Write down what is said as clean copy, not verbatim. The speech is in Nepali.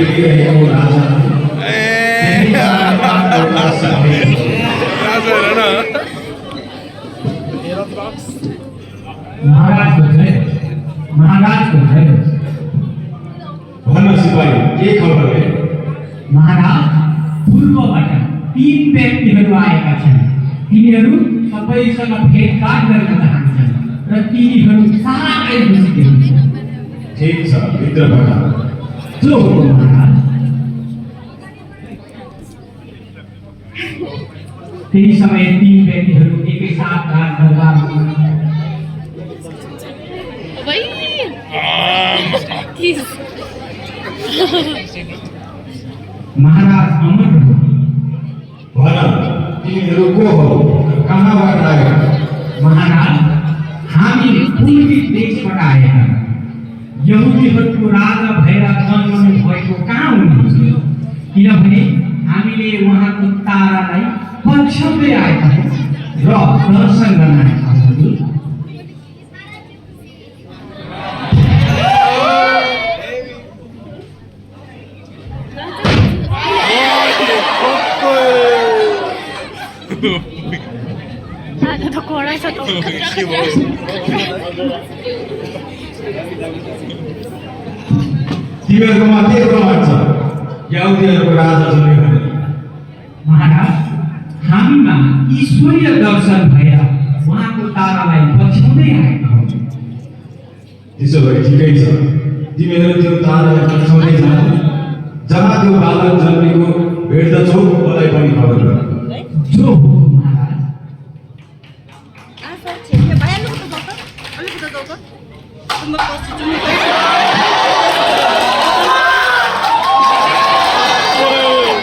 लिइरहेको राजा महाराजको जय भन्न सिपाही के खबर है? महाराज, पूर्वबाट 3 व्यक्तिहरू आएका छन्। तिनीहरू सबैसँग भेटघाट गर्न चाहन्छन् र तिनीहरू साह्रै खुसी हुन्छन्। ठीक छ, भित्र भटा। जो हो महाराज। त्यही समय 3 व्यक्तिहरू एकैसाथ राजदरबारमा महाराज अमर हो। भन, तिमीहरू को हो? कहाँबाट आएका? महाराज, हामी पूर्वी देशबाट आएका यहुदीहरूको राजा भएर जन्मनु भएको कहाँ हुनुहुन्छ? किनभने हामीले उहाँको तारालाई पछ्याउँदै आएका हौँ र दर्शन गर्न आएका हौँ। तो कोड़ा सा तो तिमीहरूकोमा के प्रमाण छ यहुदीहरूको राजा जन्मियो भने? महाराज, हामीमा ईश्वरीय दर्शन भएर उहाँको तारालाई पछ्याउँदै आएका हौँ। त्यसो भए ठिकै छ, तिमीहरू त्यो तारालाई पछ्याउँदै जानु। जहाँ त्यो बालक जन्मेको भेट्दछौ मलाई पनि खबर गर।